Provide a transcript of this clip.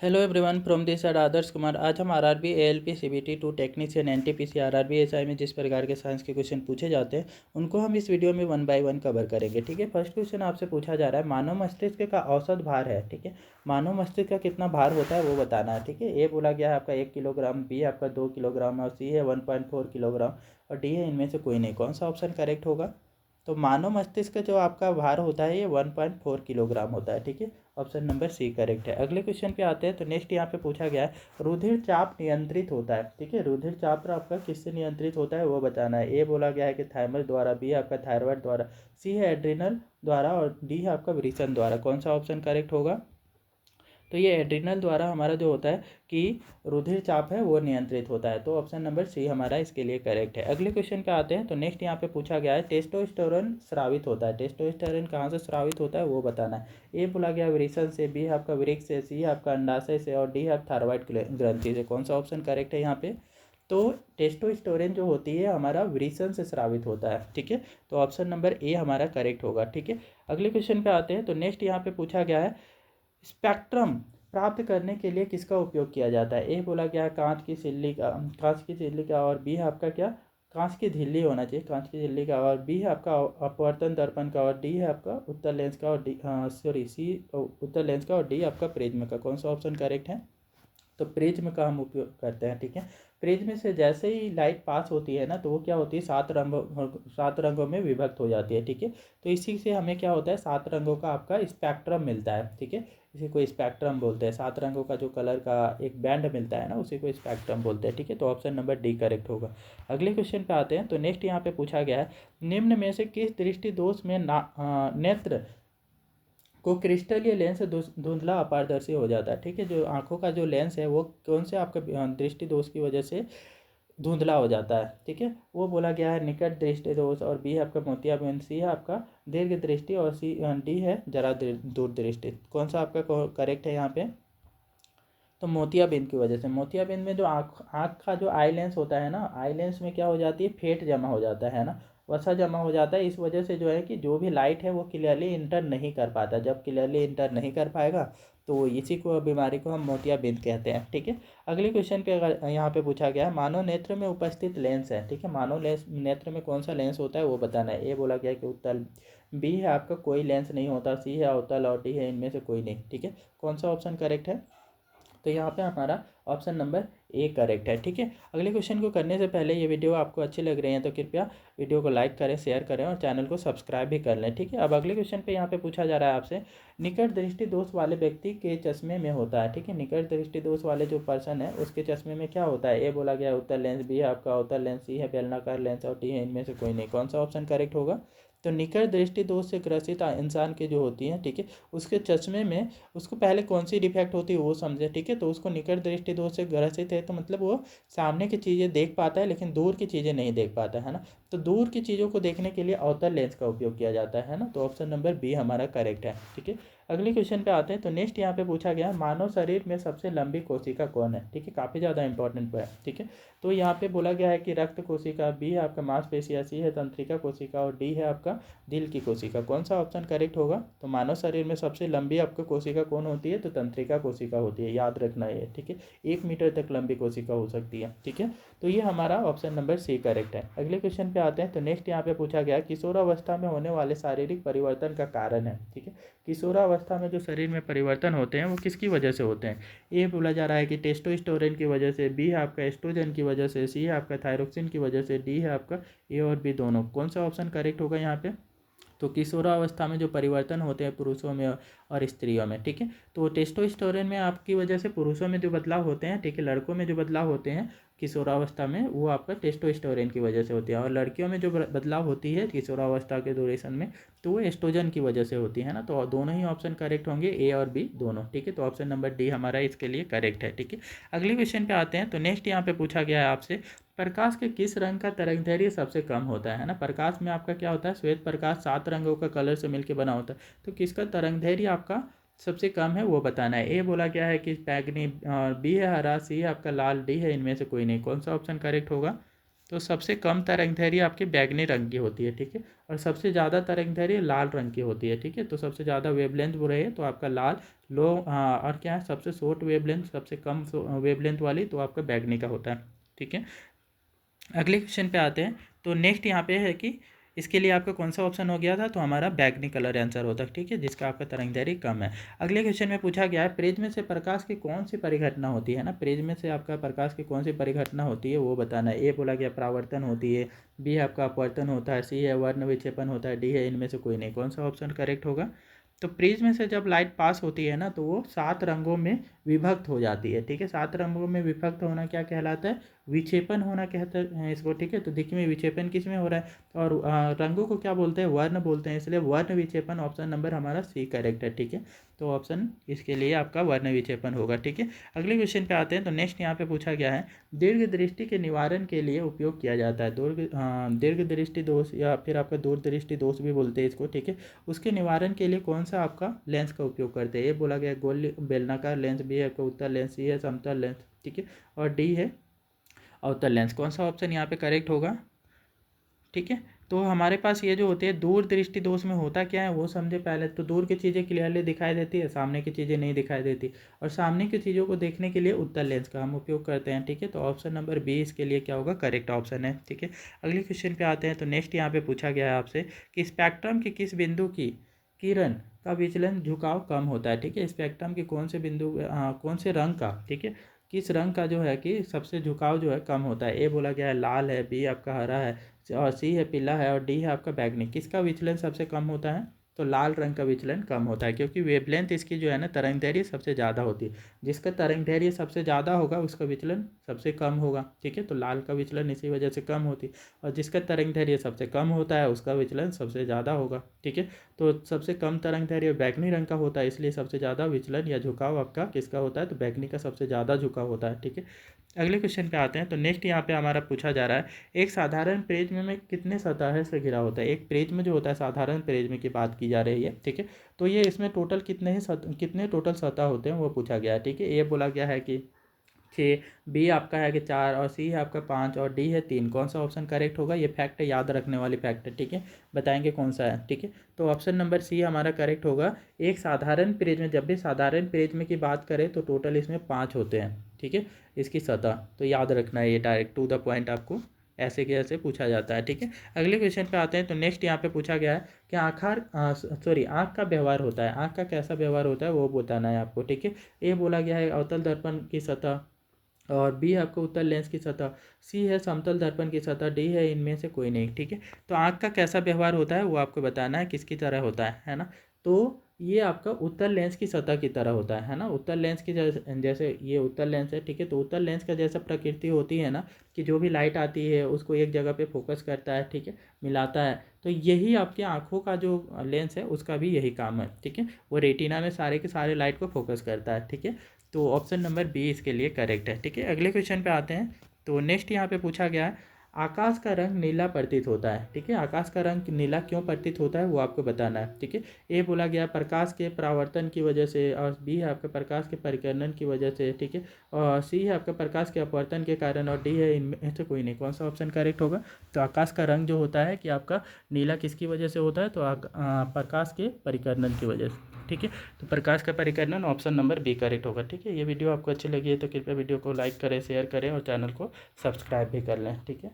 Hello everyone from this side Adarsh Kumar. आज हम RRB ALP CBT 2 technician NTPC RRB SI में जिस प्रकार के साइंस के क्वेश्चन पूछे जाते हैं उनको हम इस वीडियो में 1 बाय 1 कवर करेंगे। ठीक है, फर्स्ट क्वेश्चन आपसे पूछा जा रहा है, मानव मस्तिष्क का औसत भार है। ठीक है, मानव मस्तिष्क का कितना भार होता है वो बताना है। ठीक है, ए बोला गया है आपका 1 किलोग्राम, बी आपका 2 किलोग्राम और सी है 1.4 किलोग्राम और डी है इनमें से कोई नहीं। कौन सा ऑप्शन करेक्ट होगा? तो मानव मस्तिष्क का जो आपका भार होता है ये 1.4 किलोग्राम होता है। ठीक है, ऑप्शन नंबर सी करेक्ट है। अगले क्वेश्चन पे आते हैं। तो नेक्स्ट यहाँ पे पूछा गया है, रुधिर चाप नियंत्रित होता है। ठीक है, रुधिर चाप आपका किससे नियंत्रित होता है वो बताना है। ए बोला गया है कि थाइमस द्वारा, बी आपका थायराइड द्वारा, सी है एड्रिनल द्वारा और डी है आपका वृषण द्वारा। कौन सा ऑप्शन करेक्ट होगा? तो ये एड्रिनल द्वारा हमारा जो होता है कि रुधिर चाप है वो नियंत्रित होता है। तो ऑप्शन नंबर सी हमारा इसके लिए करेक्ट है। अगले क्वेश्चन पे आते हैं। तो नेक्स्ट यहाँ पे पूछा गया है, टेस्टोस्टेरोन स्रावित होता है। टेस्टोस्टेरोन कहाँ से स्रावित होता है वो बताना है। ए बोला गया वृषण से, बी आपका वृक्क से, सी आपका अंडाशय से और डी है थायराइड ग्रंथि से। कौन सा ऑप्शन करेक्ट है यहाँ पे? तो टेस्टोस्टेरोन जो होती है हमारा वृषण से स्रावित होता है। ठीक है, तो ऑप्शन नंबर ए हमारा करेक्ट होगा। ठीक है, अगले क्वेश्चन पे आते हैं। तो नेक्स्ट यहाँ पे पूछा गया है, स्पेक्ट्रम प्राप्त करने के लिए किसका उपयोग किया जाता है? ए बोला गया है कांच की सिल्ली का और बी है आपका क्या, कांच की झिल्ली होना चाहिए, कांच की झिल्ली का और बी है आपका अपवर्तन दर्पण का और डी है आपका उत्तल लेंस का और डी सी उत्तल लेंस का और डी आपका प्रिज्म का। कौन सा ऑप्शन करेक्ट है? तो प्रिज्म का हम उपयोग करते हैं। ठीक है, प्रिज्म से जैसे ही लाइट पास होती है ना तो वो क्या होती है, 7 रंगों में विभक्त हो जाती है। ठीक है, तो इसी से हमें क्या होता है, 7 रंगों का आपका स्पेक्ट्रम मिलता है। ठीक है, इसी को स्पेक्ट्रम बोलते हैं। 7 रंगों का जो कलर का एक बैंड मिलता है ना उसी को स्पेक्ट्रम बोलते हैं। ठीक है, तो ऑप्शन नंबर डी करेक्ट होगा। अगले क्वेश्चन पे आते हैं। तो नेक्स्ट यहाँ पे पूछा गया है, निम्न में से किस दृष्टि दोष में नेत्र को क्रिस्टलीय लेंस धुंधला अपारदर्शी हो जाता है। ठीक है, जो आंखों का जो लेंस है वो कौन से आपका दृष्टि दोष की वजह से धुंधला हो जाता है? ठीक है, वो बोला गया है निकट दृष्टि दोष और बी है आपका मोतियाबिंद, सी है आपका दीर्घ दृष्टि और सी डी है जरा दूर दृष्टि। कौन सा आपका करेक्ट है यहाँ पे? तो मोतियाबिंद की वजह से, मोतियाबिंद में जो आँख का जो आई लेंस होता है ना, आई लेंस में क्या हो जाती है, फेट जमा हो जाता है ना, वसा जमा हो जाता है। इस वजह से जो है कि जो भी लाइट है वो क्लियरली इंटर नहीं कर पाता। जब क्लियरली इंटर नहीं कर पाएगा तो इसी को बीमारी को हम मोतियाबिंद कहते हैं। ठीक है, अगले क्वेश्चन पे अगर यहाँ पे पूछा गया है, मानव नेत्र में उपस्थित लेंस है। ठीक है, मानव नेत्र में कौन सा लेंस होता है वो बताना है। ए बोला गया कि उत्तल, बी है आपका कोई लेंस नहीं होता, सी है अवतल और डी है इनमें से कोई नहीं। ठीक है, कौन सा ऑप्शन करेक्ट है? तो यहाँ पे हमारा ऑप्शन नंबर ए करेक्ट है। ठीक है, अगले क्वेश्चन को करने से पहले ये वीडियो आपको अच्छी लग रही है तो कृपया वीडियो को लाइक करें, शेयर करें और चैनल को सब्सक्राइब भी कर लें। ठीक है, अब अगले क्वेश्चन पे यहाँ पे पूछा जा रहा है आपसे, निकट दृष्टि दोष वाले व्यक्ति के चश्मे में होता है। ठीक है, निकट दृष्टि दोष वाले जो पर्सन है उसके चश्मे में क्या होता है? ए बोला गया उत्तल लेंस, बी है आपका उत्तल लेंस, सी है बेलनाकार लेंस और डी है इनमें से कोई नहीं। कौन सा ऑप्शन करेक्ट होगा? तो निकट दृष्टि दोष से ग्रसित इंसान की जो होती है, ठीक है, उसके चश्मे में उसको पहले कौन सी डिफेक्ट होती है वो समझे। ठीक है, तो उसको निकट दृष्टि दोष से ग्रसित है तो मतलब वो सामने की चीज़ें देख पाता है लेकिन दूर की चीज़ें नहीं देख पाता है ना। तो दूर की चीज़ों को देखने के लिए अवतल लेंस का उपयोग किया जाता है ना। तो ऑप्शन नंबर बी हमारा करेक्ट है। ठीक है, अगले क्वेश्चन पे आते हैं। तो नेक्स्ट यहाँ पे पूछा गया, मानव शरीर में सबसे लंबी कोशिका कौन है? ठीक है, काफ़ी ज़्यादा इंपॉर्टेंट है। ठीक है, तो यहाँ पे बोला गया है कि रक्त कोशिका, बी है आपका मांसपेशिया, सी है तंत्रिका कोशिका और डी है आपका दिल की कोशिका। कौन सा ऑप्शन करेक्ट होगा? तो मानव शरीर में सबसे लंबी आपको कोशिका कौन होती है? तो तंत्रिका कोशिका होती है, याद रखना है। ठीक है, 1 मीटर तक लंबी कोशिका हो सकती है। ठीक है, तो ये हमारा ऑप्शन नंबर सी करेक्ट है। अगले क्वेश्चन पे आते हैं। तो नेक्स्ट यहाँ पे पूछा गया, किशोरावस्था में होने वाले शारीरिक परिवर्तन का कारण है। ठीक है, किशोरावस्था में जो शरीर में परिवर्तन होते हैं वो किसकी वजह से होते हैं? ए बोला जा रहा है कि टेस्टोस्टेरोन की वजह से, बी है आपका एस्ट्रोजन की वजह से, सी है आपका थायरोक्सिन की वजह से, डी है आपका ए और बी दोनों। कौन सा ऑप्शन करेक्ट होगा यहाँ पे? तो किशोरावस्था में जो परिवर्तन होते हैं पुरुषों में और स्त्रियों में, ठीक है, तो टेस्टोस्टेरोन में आपकी वजह से पुरुषों में जो बदलाव होते हैं, ठीक है, लड़कों में जो बदलाव होते हैं किशोरावस्था में वो आपका टेस्टोस्टेरोन की वजह से होती है और लड़कियों में जो बदलाव होती है किशोरावस्था के ड्यूरेशन में तो वो एस्ट्रोजन की वजह से होती है ना। तो दोनों ही ऑप्शन करेक्ट होंगे, ए और बी दोनों। ठीक है, तो ऑप्शन नंबर डी हमारा इसके लिए करेक्ट है। ठीक है, अगले क्वेश्चन पे आते हैं। तो नेक्स्ट यहाँ पे पूछा गया है आपसे, प्रकाश के किस रंग का तरंगदैर्घ्य सबसे कम होता है ना। प्रकाश में आपका क्या होता है, श्वेत प्रकाश 7 रंगों का कलर से मिलकर बना होता है, तो किसका तरंगदैर्घ्य आपका सबसे कम है वो बताना है। ए बोला गया है कि बैगनी, बी है हरा, सी है आपका लाल, डी है इनमें से कोई नहीं। कौन सा ऑप्शन करेक्ट होगा? तो सबसे कम तरंगदैर्घ्य आपकी बैगनी रंग की होती है, ठीक है, और सबसे ज़्यादा तरंगदैर्घ्य लाल रंग की होती है, ठीक है। तो सबसे ज़्यादा वेवलेंथ वो रहे तो आपका लाल, लो और क्या है सबसे शॉर्ट वेवलेंथ, सबसे कम वेवलेंथ वाली तो आपका बैगनी का होता है, ठीक है। अगले क्वेश्चन पे आते हैं। तो नेक्स्ट यहाँ पे है कि इसके लिए आपका कौन सा ऑप्शन हो गया था, तो हमारा बैगनी कलर आंसर होता है, ठीक है, जिसका आपका तरंगदैर्घ्य कम है। अगले क्वेश्चन में पूछा गया है प्रिज्म से प्रकाश की कौन सी परिघटना होती है ना, प्रिज्म से आपका प्रकाश की कौन सी परिघटना होती है वो बताना है। ए बोला गया परावर्तन होती है, बी है आपका अपवर्तन होता है, सी है वर्ण विक्षेपण होता है, डी है इनमें से कोई नहीं। कौन सा ऑप्शन करेक्ट होगा, तो प्रिज्म से जब लाइट पास होती है ना तो वो 7 रंगों में विभक्त हो जाती है, ठीक है। 7 रंगों में विभक्त होना क्या कहलाता है, विक्षेपण होना कहते हैं इसको, ठीक है। तो देखिए में विक्षेपण किस में हो रहा है और रंगों को क्या बोलते हैं, वर्ण बोलते हैं, इसलिए वर्ण विक्षेपण ऑप्शन नंबर हमारा सी करेक्ट है, ठीक है। तो ऑप्शन इसके लिए आपका वर्ण विक्षेपण होगा, ठीक है। अगले क्वेश्चन पे आते हैं। तो नेक्स्ट यहाँ पे पूछा गया है दीर्घ दृष्टि के निवारण के लिए उपयोग किया जाता है, दीर्घ दृष्टि दोष या फिर आपका दूर दृष्टि दोष भी बोलते हैं इसको, ठीक है। उसके निवारण के लिए कौन सा आपका लेंस का उपयोग करते हैं। ये बोला गया गोल बेलनाकार लेंस, बी है आपका उत्तल लेंस, सी है समतल लेंस, ठीक है, और डी है अवतल लेंस। कौन सा ऑप्शन यहाँ पे करेक्ट होगा, ठीक है। तो हमारे पास ये जो होते हैं दूर दृष्टि दोष में होता क्या है वो समझे पहले। तो दूर की चीज़ें क्लियरली दिखाई देती है, सामने की चीज़ें नहीं दिखाई देती, और सामने की चीज़ों को देखने के लिए उत्तल लेंस का हम उपयोग करते हैं, ठीक है। तो ऑप्शन नंबर बी इसके लिए क्या होगा, करेक्ट ऑप्शन है, ठीक है। अगले क्वेश्चन पे आते हैं। तो नेक्स्ट यहाँ पे पूछा गया है आपसे कि स्पेक्ट्रम के किस बिंदु की किरण का विचलन झुकाव कम होता है, ठीक है। स्पेक्ट्रम के कौन से बिंदु कौन से रंग का, ठीक है, किस रंग का जो है कि सबसे झुकाव जो है कम होता है। ए बोला गया है लाल है, बी आपका हरा है, और सी है पीला है, और डी है आपका बैगनी। किसका विचलन सबसे कम होता है, तो लाल रंग का विचलन कम होता है, क्योंकि वेवलेंथ इसकी जो है ना तरंगदैर्घ्य सबसे ज़्यादा होती है। जिसका तरंगदैर्घ्य सबसे ज़्यादा होगा उसका विचलन सबसे कम होगा, ठीक है। तो लाल का विचलन इसी वजह से कम होती है, और जिसका तरंगदैर्घ्य सबसे कम होता है उसका विचलन सबसे ज़्यादा होगा, ठीक है। तो सबसे कम तरंगदैर्घ्य बैगनी रंग का होता है, इसलिए सबसे ज़्यादा विचलन या झुकाव आपका किसका होता है, तो बैगनी का सबसे ज़्यादा झुकाव होता है, ठीक है। अगले क्वेश्चन पे आते हैं। तो नेक्स्ट यहाँ पे हमारा पूछा जा रहा है एक साधारण प्रिज्म में कितने सतह से घिरा होता है। एक प्रिज्म जो होता है साधारण प्रिज्म की बात की जा रही है, ठीक है। तो ये इसमें टोटल कितने टोटल सतह होते हैं वो पूछा गया है, ठीक है। ये बोला गया है कि 6, बी आपका है कि 4, और सी है आपका 5, और डी है 3। कौन सा ऑप्शन करेक्ट होगा, ये फैक्ट है, याद रखने वाली फैक्ट है, ठीक है। बताएंगे कौन सा है, ठीक है। तो ऑप्शन नंबर सी हमारा करेक्ट होगा। एक साधारण प्रिज्म, जब भी साधारण प्रिज्म की बात करें तो टोटल इसमें 5 होते हैं, ठीक है, इसकी सतह। तो याद रखना है, ये डायरेक्ट टू द पॉइंट आपको ऐसे के ऐसे पूछा जाता है, ठीक है। अगले क्वेश्चन पे आते हैं। तो नेक्स्ट यहाँ पे पूछा गया है कि आँख का व्यवहार होता है, आँख का कैसा व्यवहार होता है वो बताना है आपको, ठीक है। ये बोला गया है अवतल दर्पण की सतह, और बी है आपको उत्तल लेंस की सतह, सी है समतल दर्पण की सतह, डी है इनमें से कोई नहीं, ठीक है। तो आँख का कैसा व्यवहार होता है वो आपको बताना है, किसकी तरह होता है ना। तो ये आपका उत्तल लेंस की सतह की तरह होता है ना। उत्तल लेंस की जैसे ये उत्तल लेंस है, ठीक है। तो उत्तल लेंस का जैसा प्रकृति होती है ना कि जो भी लाइट आती है उसको एक जगह पे फोकस करता है, ठीक है, मिलाता है। तो यही आपकी आँखों का जो लेंस है उसका भी यही काम है, ठीक है। वो रेटिना में सारे के सारे लाइट को फोकस करता है, ठीक है। तो ऑप्शन नंबर बी इसके लिए करेक्ट है, ठीक है। अगले क्वेश्चन पे आते हैं। तो नेक्स्ट यहाँ पे पूछा गया है आकाश का रंग नीला प्रतीत होता है, ठीक है। आकाश का रंग नीला क्यों प्रतीत होता है वो आपको बताना है, ठीक है। ए बोला गया प्रकाश के परावर्तन की वजह से, और बी है आपके प्रकाश के परिकर्णन की वजह से, ठीक है, और सी है आपका प्रकाश के अपवर्तन के कारण, और डी है इनमें से कोई नहीं। कौन सा ऑप्शन करेक्ट होगा, तो आकाश का रंग जो होता है कि आपका नीला किसकी वजह से होता है, तो प्रकाश के परिकर्णन की वजह से, ठीक है। तो प्रकाश का परिकर्णन ऑप्शन नंबर बी करेक्ट होगा, ठीक है। ये वीडियो आपको अच्छी लगी है तो कृपया वीडियो को लाइक करें, शेयर करें, और चैनल को सब्सक्राइब भी कर लें, ठीक है।